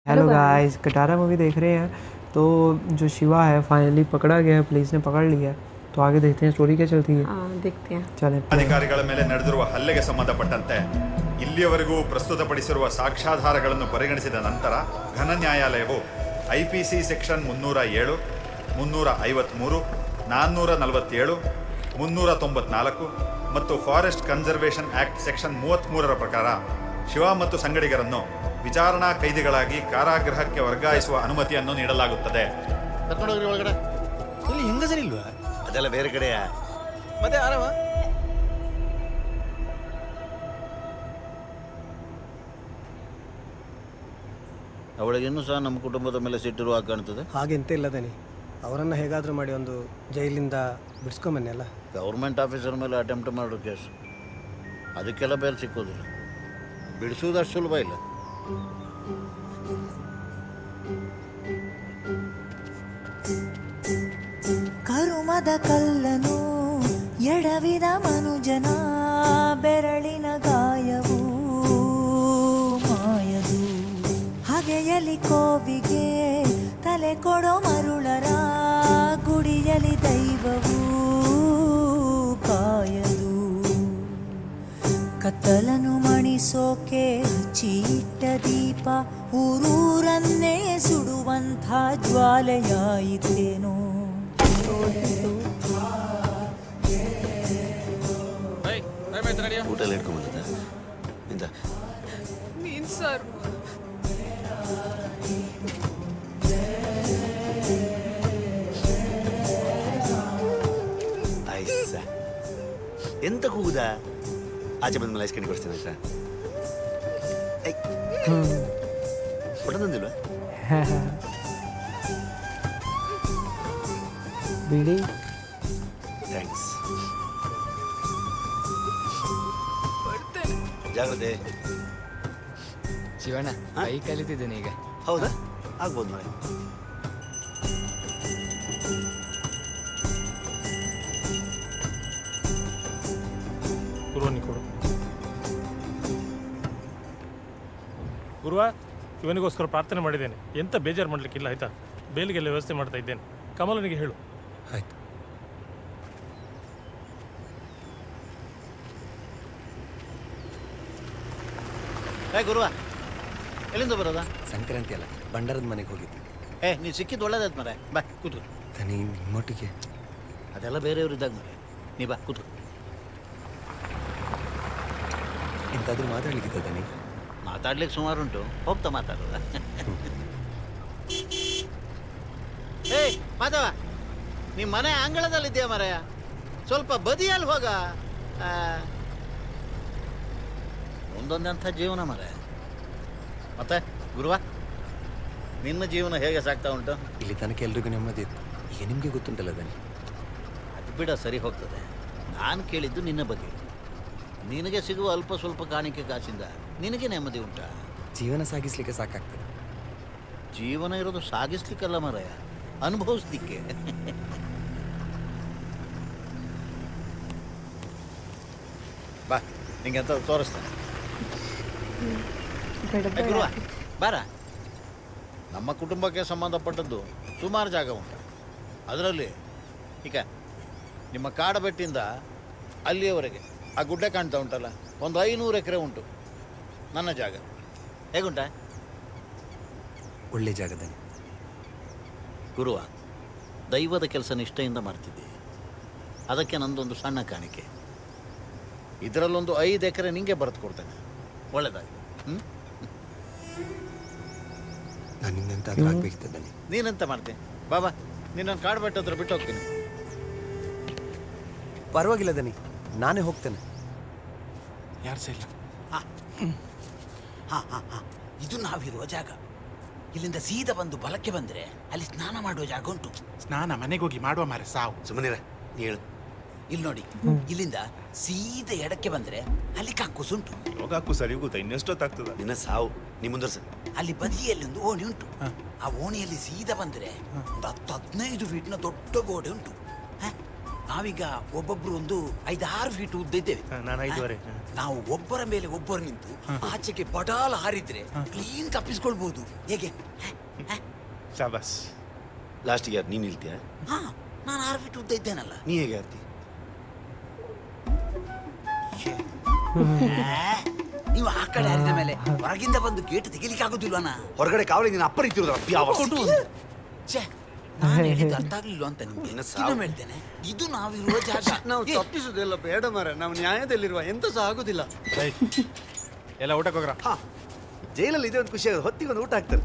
Hello hello guys. Guys, Katara movie देख रहे हैं। तो जो शिवा है फाइनली पकड़ा गया है, पुलिस ने पकड़ लिया है। तो आगे देखते हैं स्टोरी क्या चलती है। हाँ, देखते हैं। चलें play। ಅಧಿಕಾರಿಗಳ ಮೇಲೆ ನಡೆದಿರುವ ಹಲ್ಲೆಗೆ ಸಂಬಂಧಪಟ್ಟಂತೆ ಇಲ್ಲಿಯವರೆಗೂ ಪ್ರಸ್ತುತಪಡಿಸಿರುವ ಸಾಕ್ಷ್ಯಾಧಾರಗಳನ್ನು ಪರಿಗಣಿಸಿದ ನಂತರ ಘನ ನ್ಯಾಯಾಲಯವು ಐಪಿಸಿ ಸೆಕ್ಷನ್ 307, 353, 447, 394 ಮತ್ತು ಫಾರೆಸ್ಟ್ ಕನ್ಸರ್ವೇಷನ್ ಆಕ್ಟ್ ಸೆಕ್ಷನ್ 33ರ ಪ್ರಕಾರ ಶಿವ ಮತ್ತು ಸಂಗಡಿಗರನ್ನು ವಿಚಾರಣಾ ಕೈದಿಗಳಾಗಿ ಕಾರಾಗೃಹಕ್ಕೆ ವರ್ಗಾಯಿಸುವ ಅನುಮತಿಯನ್ನು ನೀಡಲಾಗುತ್ತದೆ. ಕರ್ಕೊಂಡೋಗ್ರಿ ಒಳಗಡೆ. ಇಲ್ಲಿ ಹೆಂಗಸರಿ ಇಲ್ವಾ? ಅದೆಲ್ಲ ಬೇರೆ ಕಡೆಯ. ಮತ್ತೆ ಆರಾಮ? ಅವಳಿಗಿನ್ನೂ ಸಹ ನಮ್ಮ ಕುಟುಂಬದ ಮೇಲೆ ಸಿಟ್ಟಿರುವ ಹಾಗೆ ಕಾಣ್ತದೆ. ಹಾಗೆಂತ ಇಲ್ಲದೇನೆ, ಅವರನ್ನು ಹೇಗಾದರೂ ಮಾಡಿ ಒಂದು ಜೈಲಿಂದ ಬಿಡಿಸ್ಕೊಂಬನ್ನಿ ಅಲ್ಲ. ಗೌರ್ಮೆಂಟ್ ಆಫೀಸರ್ ಮೇಲೆ ಅಟೆಂಪ್ಟ್ ಮಾಡೋ ಕೇಸ್, ಅದಕ್ಕೆಲ್ಲ ಬೇಲ್ ಸಿಕ್ಕೋದಿಲ್ಲ. ಬಿಡಿಸೋದಷ್ಟು ಸುಲಭ ಇಲ್ಲ. ಕರುಮದ ಕಲ್ಲನು ಎಡವಿದ ಮನುಜನ ಬೆರಳಿನ ಗಾಯವು ಮಾಯದು. ಹಗೆಯಲಿ ಕೋವಿಗೆ ತಲೆ ಕೊಡೋ ಮರುಳರ ಗುಡಿಯಲಿ ದೈವವು ಕಾಯದು. ಕತ್ತಲನು ಮಣಿಸೋಕೆ ಹಚ್ಚಿಟ್ಟ ದೀಪ ಊರೂರನ್ನೇ ಸುಡುವಂಥ ಜ್ವಾಲೆಯಾಯಿತೇನೋ. ಊಟ ಎಲ್ಲ ಇಟ್ಕೊಂಡ್ಬಂದಿದ್ದ ಇಂದ ಮೀನ್ ಸರ್. ಆಯ್ಸ ಎಂತ ಕೂಗುದ? ಆಚೆ ಬಂದ ಮೇಲೆ ಐಸ್ಕಂಡು ಕೊಡ್ತೀನಿ ಆಯ್ತಾ? ಊಟ ತಂದಿಲ್ವಾ? बीड़ी ಥ್ಯಾಂಕ್ಸ್. ಜಾಗ್ರತೆ. ಶಿವಣ್ಣ ಕೈ ಕಲಿತಿದ್ದೇನೆ ಈಗ. ಹೌದಾ? ಆಗ್ಬೋದು ನೋಡಿ. ಕೊಡು ಗುರುವ, ಇವನಿಗೋಸ್ಕರ ಪ್ರಾರ್ಥನೆ ಮಾಡಿದ್ದೇನೆ. ಎಂತ ಬೇಜಾರು ಮಾಡಲಿಕ್ಕಿಲ್ಲ ಆಯ್ತಾ? ಬೇಲಿಗೆಲ್ಲ ವ್ಯವಸ್ಥೆ ಮಾಡ್ತಾ ಇದ್ದೇನೆ. ಕಮಲನಿಗೆ ಹೇಳು. ಆಯ್ತು. ಗುರುವ, ಎಲ್ಲಿಂದ ಬರೋದಾ? ಸಂಕ್ರಾಂತಿ ಅಲ್ಲ, ಬಂಡಾರದ ಮನೆಗೆ ಹೋಗಿದ್ದೆ. ನೀನು ಸಿಕ್ಕಿದ್ದು ಒಳ್ಳೇದಾಯ್ತು ಮರೆ. ಬಾ ಕೂತು. ತನಿ ನಿಮ್ಮೊಟ್ಟಿಗೆ ಅದೆಲ್ಲ ಬೇರೆಯವರು ಇದ್ದಾಗ ಮರೆ. ನೀ ಬಾ ಕೂತು. ಎಂತಾದ್ರೂ ಮಾತಾಡ್ಲಿಕ್ಕಿದ್ದ ತನಿ? ಮಾತಾಡ್ಲಿಕ್ಕೆ ಸುಮಾರುಂಟು, ಹೋಗ್ತಾ ಮಾತಾಡೋದ. ಮಾಧವ, ನಿಮ್ಮ ಮನೆ ಅಂಗಳದಲ್ಲಿದೆಯಾ ಮರೆಯ? ಸ್ವಲ್ಪ ಬದಿಯಲ್ಲಿ ಹೋಗ. ಒಂದೊಂದಂಥ ಜೀವನ ಮರೆ. ಮತ್ತೆ ಗುರುವ, ನಿನ್ನ ಜೀವನ ಹೇಗೆ ಸಾಗ್ತಾ ಉಂಟು? ಇಲ್ಲಿ ತನಕ ಎಲ್ರಿಗೂ ನೆಮ್ಮದಿ ಇತ್ತು, ಈಗ ನಿಮಗೆ ಗೊತ್ತುಂಟಲ್ಲ ದನಿ. ಅದು ಬಿಡ, ಸರಿ ಹೋಗ್ತದೆ. ನಾನು ಕೇಳಿದ್ದು ನಿನ್ನ ಬಗ್ಗೆ. ನಿನಗೆ ಸಿಗುವ ಅಲ್ಪ ಸ್ವಲ್ಪ ಕಾಣಿಕೆ ಕಾಸಿಂದ ನಿನಗೆ ನೆಮ್ಮದಿ ಉಂಟಾ? ಜೀವನ ಸಾಗಿಸ್ಲಿಕ್ಕೆ ಸಾಕಾಗ್ತದೆ. ಜೀವನ ಇರೋದು ಸಾಗಿಸ್ಲಿಕ್ಕಲ್ಲ ಮರೆಯ, ಅನುಭವಿಸ್ಲಿಕ್ಕೆ. ಬಾ, ನಿಂಗೆ ಅಂತ ತೋರಿಸ್ತಾನೆ. ಗುರುವ, ಬಾರ. ನಮ್ಮ ಕುಟುಂಬಕ್ಕೆ ಸಂಬಂಧಪಟ್ಟದ್ದು ಸುಮಾರು ಜಾಗ ಉಂಟು. ಅದರಲ್ಲಿ ಈಗ ನಿಮ್ಮ ಕಾಡಬೆಟ್ಟಿಂದ ಅಲ್ಲಿಯವರೆಗೆ ಆ ಗುಡ್ಡೆ ಕಾಣ್ತಾ ಉಂಟಲ್ಲ, ಒಂದು 500 ಎಕರೆ ಉಂಟು ನನ್ನ ಜಾಗ. ಹೇಗುಂಟ? ಒಳ್ಳೆ ಜಾಗದಲ್ಲಿ. ಗುರುವ, ದೈವದ ಕೆಲಸ ನಿಷ್ಠೆಯಿಂದ ಮಾಡ್ತಿದ್ದೆ. ಅದಕ್ಕೆ ನಂದೊಂದು ಸಣ್ಣ ಕಾಣಿಕೆ. ಇದರಲ್ಲೊಂದು 5 ಎಕರೆ ನಿಂಗೆ ಬರೆದು ಕೊಡ್ತೇನೆ. ಒಳ್ಳೆದಾಗಿ. ನಾನು ನಿನ್ನಂತಾದ್ರೂ ಆಗ್ಬೇಕಿತ್ತು ದನಿ. ನೀನೆಂತ ಮಾಡ್ತೆ? ಬಾಬಾ, ನಿನ್ನನ್ನು ಕಾಡ್ಬೆಟ್ಟ ಹತ್ರ ಬಿಟ್ಟು ಹೋಗ್ತೀನಿ. ಪರವಾಗಿಲ್ಲ ದನಿ, ನಾನೇ ಹೋಗ್ತೇನೆ. ಯಾರು ಸಹ ಇಲ್ಲ. ಇದು ನಾವಿರುವ ಜಾಗ. ಇಲ್ಲಿಂದ ಸೀದಾ ಬಂದು ಬಲಕ್ಕೆ ಬಂದ್ರೆ ಅಲ್ಲಿ ಸ್ನಾನ ಮಾಡುವ ಜಾಗ ಉಂಟು. ಸ್ನಾನ ಮನೆಗೆ ಹೋಗಿ ಮಾಡುವ ಮಾರೆ. ಸಾವು ಸುಮ್ಮನೆ ಹೇಳು. ಇಲ್ಲಿ ನೋಡಿ, ಇಲ್ಲಿಂದ ಸೀದಾ ಎಡಕ್ಕೆ ಬಂದ್ರೆ ಅಲ್ಲಿ ಕಕ್ಕುಸ್ ಉಂಟು. ಯೋಗಕ್ಕೂ ಸರಿ ಗೊತ್ತಾ, ಇನ್ನೆಷ್ಟೊತ್ತಾಗ್ತದ? ನಿನ್ನ ಸಾವು ನೀ ಮುಂದರ್ಸ. ಅಲ್ಲಿ ಬದಿಯಲ್ಲಿ ಒಂದು ಓಣಿ ಉಂಟು. ಆ ಓಣಿಯಲ್ಲಿ ಸೀದಾ ಬಂದ್ರೆ ಒಂದು 10-15 ಫೀಟ್ನ ದೊಡ್ಡ ಗೋಡೆ ಉಂಟು. ನಾವೀಗ ಒಬ್ಬೊಬ್ರು ಒಂದು 5-6 ಫೀಟ್ ಉದ್ದ ಇದ್ದೇವೆ. ನಾನು 5.5. ನಾವು ಒಬ್ಬರ ಮೇಲೆ ಒಬ್ಬರು ನಿಂತು ಆಚೆಗೆ ಪಟಾಲ ಹಾರಿದ್ರೆ ಕ್ಲೀನ್ ತಪ್ಪಿಸ್ಕೊಳ್ಬಹುದು. ಹೇಗೆ? ಶಾಬಾಸ್. ಲಾಸ್ಟಿಗೆ ಯಾರು ನೀನು ನಿಲ್ತೀಯ? ಹಾ, ನಾನು 6 ಫೀಟ್ ಉದ್ದ ಇದ್ದೇನಲ್ಲ. ನೀ ಹೇಗೆ ಆರ್ತಿ? ನೀವು ಆ ಕಡೆ ಹರಿದ ಮೇಲೆ ಹೊರಗಿಂದ ಬಂದು ಗೇಟ್ ತೆಗಿಲಿಕ್ಕೆ ಆಗುದಿಲ್ವನಾ? ಹೊರಗಡೆ ಕಾವಲಿ ನೀನು ಅಪ್ಪ ರೀತಿರೋದ್ರ ನಾನು ಹೇಳಿದ್ದು ಅರ್ಥ ಆಗ್ಲಿಲ್ವ ಅಂತ ನಿಮ್ಗೆ? ಇನ್ನೊಮ್ಮೆ ಹೇಳ್ತೇನೆ, ಇದು ನಾವಿರುವ ಜಾಗ. ನಾವು ತಪ್ಪಿಸುವುದಿಲ್ಲ ಬೇಡ ಮಾರ, ನಾವು ನ್ಯಾಯದಲ್ಲಿರುವ ಎಂತ ಸಹ ಆಗುದಿಲ್ಲ. ಎಲ್ಲ ಊಟಕ್ಕೆ ಹೋಗ್ರ. ಜೈಲಲ್ಲಿ ಇದೆ ಒಂದು ಖುಷಿ ಆಗೋದು, ಹೊತ್ತಿಗೆ ಒಂದು ಊಟ ಹಾಕ್ತಾರೆ.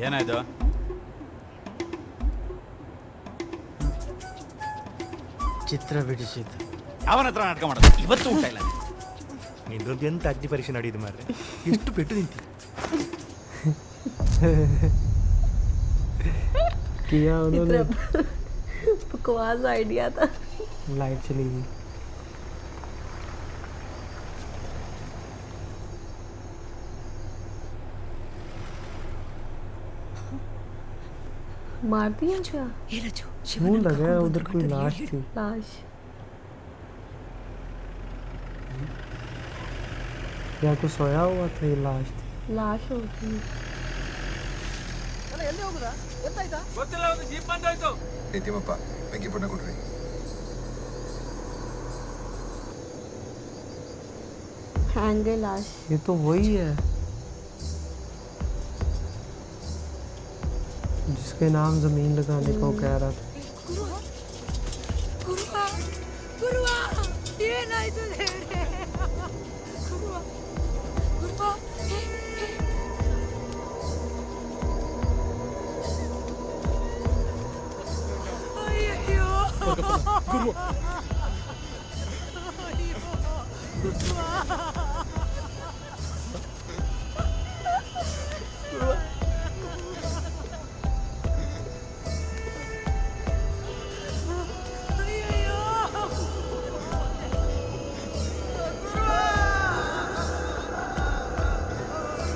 ಏನಾಯ್ತು? ಚಿತ್ರ ಬಿಡಿಸಿದ್ದು ಅವನ ಹತ್ರ ನಾಟಕ ಮಾಡೋದು. ಇವತ್ತು ಊಟ ಇಲ್ಲ. ನಿಂದೊಂದು ಎಂತ ಅಗ್ನಿ ಪರೀಕ್ಷೆ ನಡೆಯುದು ಮಾರ್ರೆ. ಎಷ್ಟು ಪೆಟ್ಟು ನಿಂತಿ किया उन्होंने। बकवास आइडिया था। लाइट चली गई। मार दिया क्या? मुंह लगा उधर कोई लाश थी। लाश या कुछ सोया हुआ था, ये लाश थी। लाश होती। हैंगे लाश। ये तो वही है जिसके नाम जमीन लगाने को कह रहा था। ये नहीं तो दे रहे।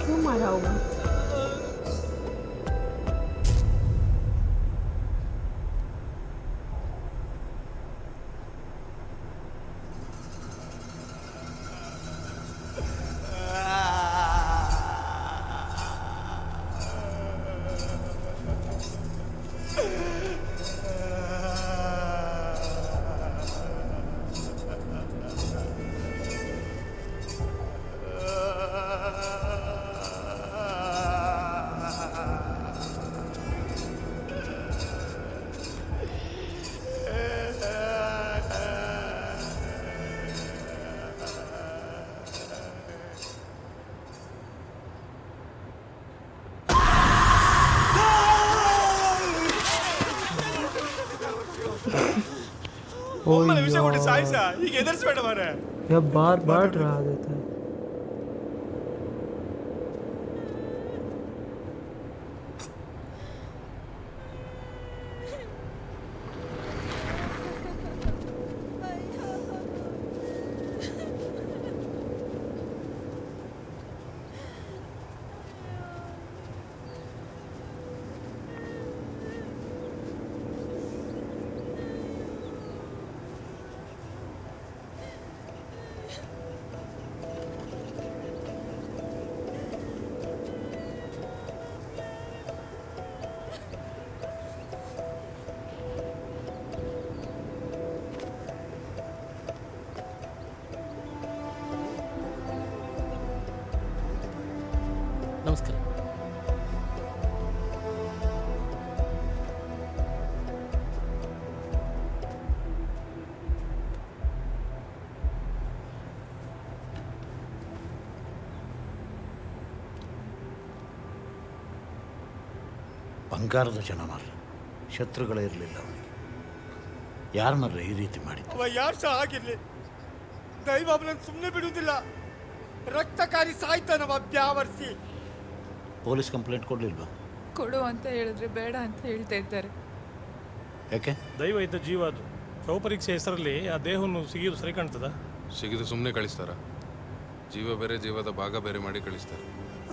क्यों मारा होगा? यह बार बार डरा देता है। ನಮಸ್ಕಾರ. ಬಂಗಾರದ ಜನ ಮಾರ್ರೆ, ಶತ್ರುಗಳೇ ಇರಲಿಲ್ಲ ಅವನಿಗೆ. ಯಾರನ್ನಾರ ಈ ರೀತಿ ಮಾಡಿದ್ದು? ಯಾರು ಸಹ ಆಗಿರ್ಲಿ, ದೈವ ಅವನನ್ನು ಸುಮ್ಮನೆ ಬಿಡುವುದಿಲ್ಲ. ರಕ್ತಕಾರಿ ಸಾಯ್ತಾನವ ಬ್ಯಾವರ್ಸಿ. ಪೊಲೀಸ್ ಕಂಪ್ಲೇಂಟ್ ಕೊಡ್ಲಿಲ್ವಾ? ಕೊಡು ಅಂತ ಹೇಳಿದ್ರೆ ಬೇಡ ಅಂತ ಹೇಳ್ತಾ ಇದ್ದಾರೆ. ಯಾಕೆ? ದೈವ ಇದ್ದ ಜೀವ ಅದು. ಶವಪರೀಕ್ಷೆ ಹೆಸರಲ್ಲಿ ಆ ದೇಹವನ್ನು ಸಿಗಿಯೋದು ಸರಿ ಕಾಣ್ತದ? ಸಿಗಿದು ಸುಮ್ಮನೆ ಕಳಿಸ್ತಾರ? ಜೀವ ಬೇರೆ ಜೀವದ ಭಾಗ ಬೇರೆ ಮಾಡಿ ಕಳಿಸ್ತಾರೆ.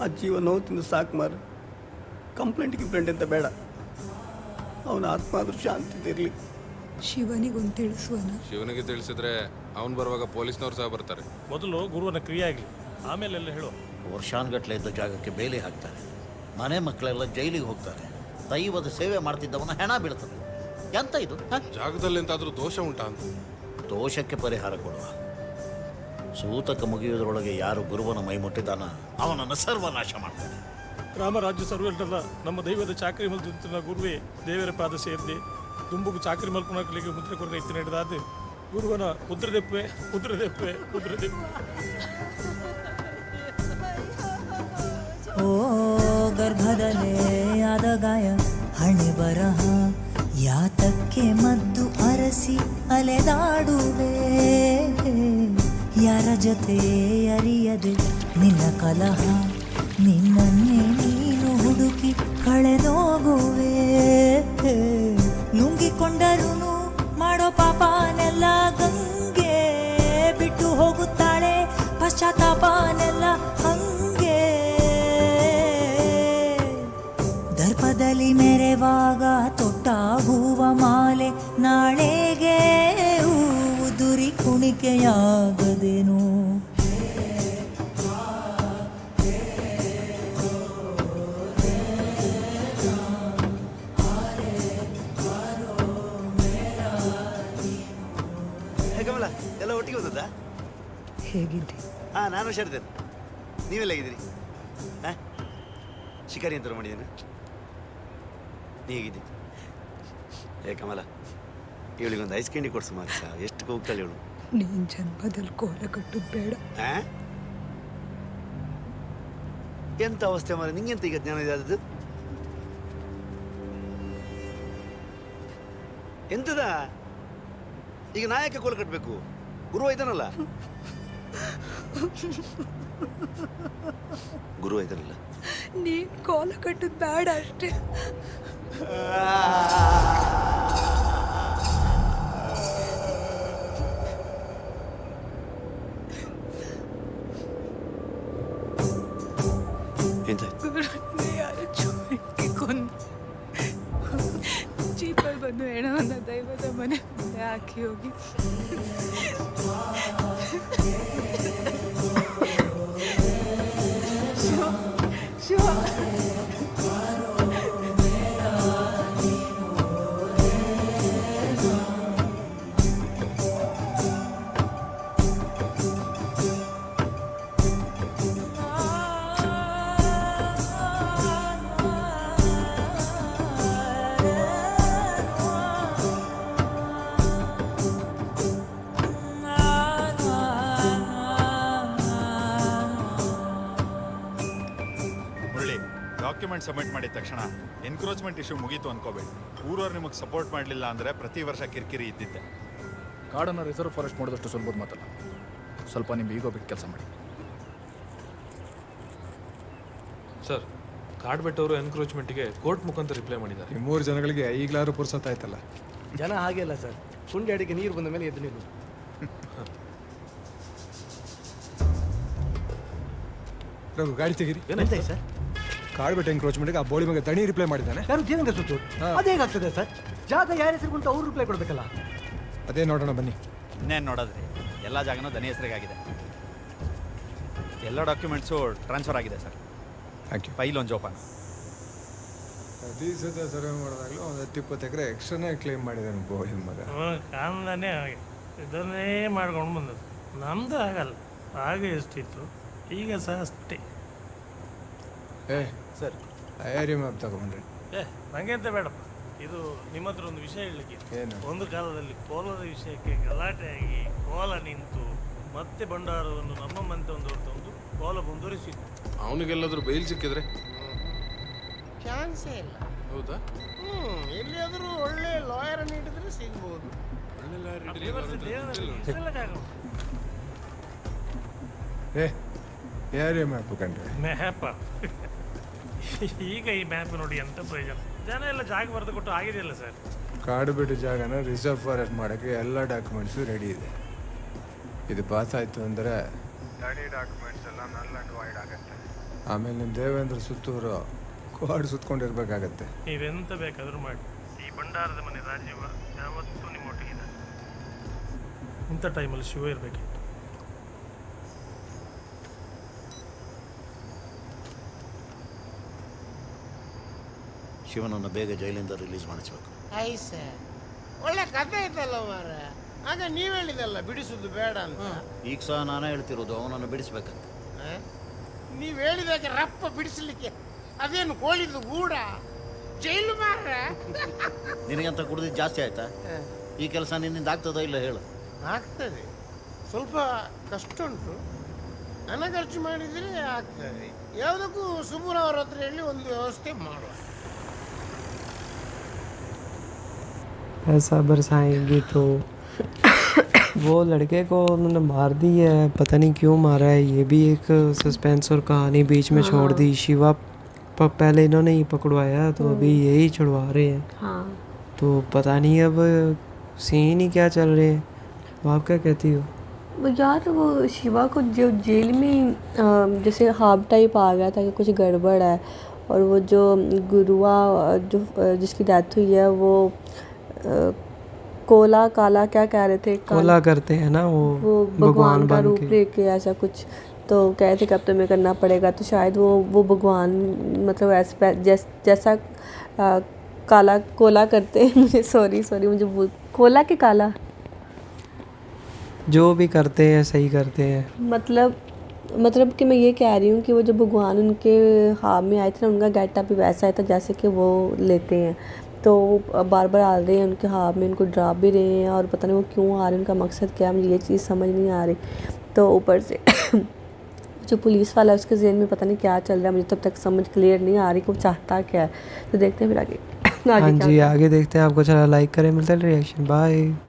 ಆ ಜೀವ ನೋವು ತಿಂದು ಸಾಕು ಮಾರ, ಕಂಪ್ಲೇಂಟ್ ಅಂತ ಬೇಡ. ಅವನ ಆತ್ಮ ಆದ್ರೂ ಶಾಂತಿದಿರಲಿ. ಶಿವನಿಗೊಂದು ತಿಳಿಸುವನ. ಶಿವನಿಗೆ ತಿಳಿಸಿದ್ರೆ ಅವನು ಬರುವಾಗ ಪೊಲೀಸ್ನವ್ರು ಸಹ ಬರ್ತಾರೆ. ಮೊದಲು ಗುರುವನ ಕ್ರಿಯೆ ಆಗಲಿ, ಆಮೇಲೆ ಎಲ್ಲ ಹೇಳು. ವರ್ಷಾನ್ಗಟ್ಲೆ ಇದ್ದ ಜಾಗಕ್ಕೆ ಬೇಲಿ ಹಾಕ್ತಾರೆ, ಮನೆ ಮಕ್ಕಳೆಲ್ಲ ಜೈಲಿಗೆ ಹೋಗ್ತಾರೆ, ದೈವದ ಸೇವೆ ಮಾಡ್ತಿದ್ದವನ ಹೆಣ ಬೀಳ್ತದೆ. ಎಂತ ಇದು? ಜಾಗದಲ್ಲಿ ಎಂತಾದ್ರೂ ದೋಷ ಉಂಟಾ ಅಂತ. ದೋಷಕ್ಕೆ ಪರಿಹಾರ ಕೊಡುವ. ಸೂತಕ ಮುಗಿಯುವುದರೊಳಗೆ ಯಾರು ಗುರುವನ ಮೈ ಮುಟ್ಟಿದಾನ ಅವನನ್ನು ಸರ್ವನಾಶ ಮಾಡ್ತಾನೆ. ರಾಮರಾಜ್ಯ ಸರ್ವಲ್ಲ ನಮ್ಮ ದೈವದ ಚಾಕರಿ ಮಲ್ತಿನ ಗುರುವೇ ದೇವರ ಪಾದ ಸೇರಿದೆ ದುಂಬುಗು ಚಾಕರಿ ಮಲ್ಪುನಕಲಿಗೆ ಮುದ್ರೆ ಕೊರಗೆ ಇತ್ತು ನಡೆದಾದ ಗುರುವನ ಉದ್ರದೆಪ್ಪೆ ಉದ್ರದೆಪ್ಪೆ ಉದ್ರದೆಪ್ಪೆ. ಓ ಗರ್ಭದಲ್ಲೇ ಆದ ಗಾಯ ಹಣೆ ಬರಹ ಯಾತಕ್ಕೆ ಮದ್ದು ಅರಸಿ ಅಲೆದಾಡುವೆ. ಯಾರ ಜೊತೆ ಅರಿಯದೆ ನಿನ್ನ ಕಲಹ ನಿನ್ನನ್ನೇ ನೀನು ಹುಡುಕಿ ಕಳೆದೋಗುವೆ. ಲುಂಗಿಕೊಂಡರೂ ಮಾಡೋ ಪಾಪನೆಲ್ಲ ಗಂಗೆ ಬಿಟ್ಟು ಹೋಗುತ್ತಾಳೆ, ಪಶ್ಚಾತ್ತಾಪನೆಲ್ಲ ಹಂಗೆ. ದರ್ಪದಲ್ಲಿ ಮೆರೆವಾಗ ತೊಟ್ಟ ಹೂವ ಮಾಲೆ ನಾಳೆಗೆ ಉದುರಿ ಕುಣಿಕೆಯಾಗದೇನು. ಕಮಲ ಎಲ್ಲ ಒಟ್ಟಿಗೆ ಹೋದದ್ದಾ? ಹೇಗಿದ್ದೆ? ಹಾಂ, ನಾನು ಹುಷಾರಿದ್ದೇನೆ. ನೀವೆಲ್ಲ ಹೇಗಿದ್ದೀರಿ? ಹಾಂ, ಶಿಕಾರಿ ಅಂತ ಮಾಡಿದ್ದೇನೆ. ನೀ ಹೇಗಿದ್ದಿ? ಏ ಕಮಲ, ಇವಳಿಗೊಂದು ಐಸ್ ಕ್ಯಾಂಡಿ ಕೊಡ್ಸು ಮಾರ್ಸ. ಎಷ್ಟು ಹೋಗ್ತಾಳೆ ಇವಳು. ನೀನು ಜನ್ಮದಲ್ಲಿ ಕೋಲ ಕಟ್ಟೋದು ಬೇಡ. ಎಂತ ಅವಸ್ಥೆ ಮಾರ, ನಿಂಗೆಂತ ಈಗ ಜ್ಞಾನ ಇದೆ ಅದು? ಎಂತದ ಈಗ ನಾಯಕ ಕೋಲ ಕಟ್ಟಬೇಕು? ಗುರು ಐತನಲ್ಲ, ಗುರು ಐತನಲ್ಲ. ನೀನು ಕೋಲ ಕಟ್ಟೋದು ಬೇಡ ಅಷ್ಟೇ. ಜೀಪಲ್ಲಿ ಬಂದು ಹೆಣವನ್ನ ದೈವದ ಮನೆ ಮುಂದೆ ಹಾಕಿ ಹೋಗಿ ಶಿವ ಡಾಕ್ಯುಮೆಂಟ್ ಸಬ್ಮಿಟ್ ಮಾಡಿದ ತಕ್ಷಣ ಎನ್ಕ್ರೋಚ್ಮೆಂಟ್ ಇಶ್ಯೂ ಮುಗೀತು ಅನ್ಕೋಬೇಡಿ. ಊರವ್ರು ನಿಮಗೆ ಸಪೋರ್ಟ್ ಮಾಡಲಿಲ್ಲ ಅಂದರೆ ಪ್ರತಿ ವರ್ಷ ಕಿರಿಕಿರಿ ಇದ್ದಿದ್ದೆ. ಕಾಡನ್ನು ರಿಸರ್ವ್ ಫಾರೆಸ್ಟ್ ಮಾಡೋದಷ್ಟು ಸುಲಭದ ಮಾತಲ್ಲ. ಸ್ವಲ್ಪ ನಿಮ್ಮ ಈಗೋ ಬಿಟ್ಟು ಕೆಲಸ ಮಾಡಿ. ಸರ್, ಕಾಡು ಬೆಟ್ಟವರು ಎನ್ಕ್ರೋಚ್ಮೆಂಟ್ಗೆ ಕೋರ್ಟ್ ಮುಖಾಂತರ ರಿಪ್ಲೈ ಮಾಡಿದ್ದಾರೆ. ಈ 3 ಜನಗಳಿಗೆ ಈಗಲಾದ್ರೂ ಪುರ್ಸತ್ತಾಯ್ತಲ್ಲ. ಜನ ಹಾಗೆ ಅಲ್ಲ ಸರ್, ಕುಂಡಿ ಅಡಿಗೆ ನೀರು ಬಂದ ಮೇಲೆ ಎದ್ದು ನಿಲ್ಲು. ರಘು, ಗಾಡಿ ತೆಗೀರಿ. ಏನಾಯ್ತು ಸರ್? ಕಾಡು ಬೆಟ್ಟ ಎನ್ಕ್ರೋಚ್ಮೆಂಟ್ಗೆ ಆ ಬೋಳಿ ಮಗ ದಣಿ ರಿಪ್ಲೈ ಮಾಡಿದ್ದಾನೆ. ಯಾರು ಜೀವಂಗ ಸುತ್ತು? ಅದೇಗಾಗ್ತದೆ ಸರ್? ಜಾಗ ಯಾರ ಹೆಸರು ಅಂತ ಅವ್ರು ರಿಪ್ಲೈ ಕೊಡ್ಬೇಕಲ್ಲ. ಅದೇ ನೋಡೋಣ ಬನ್ನಿ. ಇನ್ನೇನು ನೋಡೋದ್ರಿ, ಎಲ್ಲ ಜಾಗನೂ ದನಿ ಹೆಸರಿಗಾಗಿದೆ. ಎಲ್ಲ ಡಾಕ್ಯುಮೆಂಟ್ಸು ಟ್ರಾನ್ಸ್ಫರ್ ಆಗಿದೆ ಸರ್. Thank you. ಫೈಲ್ ಒಂದು ಜೋಪಾನ. ಸದ ಸರ್ವೆ ಮಾಡಿದಾಗಲೂ ಒಂದು 10-20 ಎಕರೆ ಎಕ್ಸ್ಟ್ರಾನೇ ಕ್ಲೇಮ್ ಮಾಡಿದ್ದಾನೆ ಬೋಳಿ ಮಗ. ಕಾರಣನೇ ಹಾಗೆ ಇದನ್ನೇ ಮಾಡ್ಕೊಂಡು ಬಂದದ್ದು. ನಮ್ಮದು ಆಗಲ್ಲ. ಹಾಗೆ ಎಷ್ಟಿತ್ತು, ಈಗ ಸಹ ಅಷ್ಟೇ. ಸರ್, ಏರಿಯಾ ಮ್ಯಾಪ್ ತಗೊಂಡ್ರಿ. ನನಗೆಂತ ಬೇಡಪ್ಪ. ಇದು ನಿಮ್ಮ ಹತ್ರ ಒಂದು ವಿಷಯ ಹೇಳಲಿಕ್ಕೆ. ಏನು? ಒಂದು ಕಾಲದಲ್ಲಿ ಕೋಲದ ವಿಷಯಕ್ಕೆ ಗಲಾಟೆಯಾಗಿ ಕೋಲ ನಿಂತು ಮತ್ತೆ ಭಂಡಾರವನ್ನು ನಮ್ಮ ಮಂತೆ ಒಂದು ಹೊರತಂದು ಕೋಲ ಮುಂದುವರಿಸಿತ್ತು. ಅವನಿಗೆಲ್ಲಾದ್ರೂ ಬೈಲ್ ಸಿಕ್ಕಿದ್ರೆ? ಚಾನ್ಸೇ ಇಲ್ಲ. ಹೌದಾ? ಎಲ್ಲಿಯಾದರೂ ಒಳ್ಳೆ ಲಾಯರ್ ನೀಡಿದ್ರೆ ಸಿಗ್ಬೋದು. ಏರಿಯಾ ಮ್ಯಾಪ್ ಕಂಡ್ರೆ ಮ್ಯಾಪ. ಈಗ ಈ ಮ್ಯಾಪ್ ನೋಡಿ ಎಂತ ಪ್ರಯೋಜನ? ಜನ ಎಲ್ಲ ಜಾಗ ಬರೆದು ಕೊಟ್ಟು ಆಗಿದೆಯಲ್ಲ ಸರ್. ಕಾಡು ಬಿಟ್ಟು ಜಾಗನ ರಿಸರ್ವ್ ಫಾರೆಸ್ಟ್ ಮಾಡೋಕ್ಕೆ ಎಲ್ಲ ಡಾಕ್ಯುಮೆಂಟ್ಸು ರೆಡಿ ಇದೆ. ಇದು ಪಾಸ್ ಆಯಿತು ಅಂದರೆ ಗಾಡಿ ಡಾಕ್ಯುಮೆಂಟ್ಸ್ ಎಲ್ಲ ನಲ್ ಆ್ಯಂಡ್ ವೈಡ್ ಆಗುತ್ತೆ. ಆಮೇಲೆ ನಿಮ್ಮ ದೇವೇಂದ್ರ ಸುತ್ತೂರು ಕೋಡ್ ಸುತ್ಕೊಂಡಿರ್ಬೇಕಾಗತ್ತೆ. ನೀವೆಂತ ಬೇಕಾದರೂ ಮಾಡಿ, ಈ ಭಂಡಾರದ ಮನೆ ರಾಜೀವ ಯಾವತ್ತೂ ನಿಮ್ಮೊಟ್ಟಿಗಿದೆ. ಇಂಥ ಟೈಮಲ್ಲಿ ಶಿವ ಇರಬೇಕಿತ್ತು. ಶಿವನನ್ನು ಬೇಗ ಜೈಲಿಂದ ರಿಲೀಸ್ ಮಾಡಿಸ್ಬೇಕು. ಸರ್ ಒಳ್ಳೆ ಕಥೆ ಇತ್ತಲ್ಲ ಮಾರ. ಆಗ ನೀವು ಹೇಳಿದಲ್ಲ ಬಿಡಿಸುದು ಬೇಡ ಅಂತ. ಈಗ ಸಹ ನಾನೇ ಹೇಳ್ತಿರೋದು ಅವನನ್ನು ಬಿಡಿಸ್ಬೇಕಂತ. ನೀವು ಹೇಳಿದಾಗ ರಪ್ಪ ಬಿಡಿಸ್ಲಿಕ್ಕೆ ಅದೇನು ಕೋಳಿದ್ದು ಗೂಡ ಜೈಲು ಮಾರ. ನಿನಗಂತ ಕುಡಿದಿದ್ದು ಜಾಸ್ತಿ ಆಯ್ತಾ? ಈ ಕೆಲಸ ನಿನ್ನಿಂದ ಆಗ್ತದೋ ಇಲ್ಲ ಹೇಳು. ಆಗ್ತದೆ, ಸ್ವಲ್ಪ ಕಷ್ಟ ಉಂಟು, ಹಣ ಖರ್ಚು ಮಾಡಿದರೆ ಆಗ್ತದೆ. ಯಾವುದಕ್ಕೂ ಸುಬ್ಬುರ ಅವ್ರ ಹತ್ರ ಹೇಳಿ ಒಂದು ವ್ಯವಸ್ಥೆ ಮಾಡುವ. पैसा बरसाएंगी तो वो लड़के को उन्होंने मार दी है, पता नहीं क्यों मारा है। ये भी एक सस्पेंस और कहानी बीच में छोड़ दी। शिवा पहले इन्होंने ही पकड़वाया तो अभी यही छुड़वा रहे हैं। हाँ। तो पता नहीं अब सीन ही क्या चल रहे हैं। तो आप क्या कहती हो? यार वो शिवा को जो जेल में जैसे हार्ट टाइप आ गया था कि कुछ गड़बड़ है, और वो जो गुरुआ जो जिसकी डेथ हुई है वो कोला काला क्या कह रहे थे, कोला करते हैं ना वो भगवान का बन रूप के। लेके ऐसा कुछ तो कह थे कि अब तुम्हें करना पड़ेगा। तो शायद वो भगवान मतलब ऐसा जैसा काला कोला करते हैं मुझे सॉरी मुझे कोला के काला जो भी करते हैं सही करते हैं। मतलब कि मैं ये कह रही हूँ कि वो जो भगवान उनके हाथ में आए थे ना, उनका गेटअप भी वैसा है था जैसे कि वो लेते हैं। तो बार बार आ रहे हैं उनके हाथ में, उनको ड्रा भी रहे हैं, और पता नहीं वो क्यों आ रहे हैं, उनका मकसद क्या है, मुझे ये चीज़ समझ नहीं आ रही। तो ऊपर से जो पुलिस वाला है उसके ज़हन में पता नहीं क्या चल रहा है, मुझे तब तक समझ क्लियर नहीं आ रही कि वो चाहता क्या है। तो देखते हैं फिर आगे हाँ जी, आगे देखते हैं। आपको चला लाइक करें, मिलता है रिएक्शन। बाय।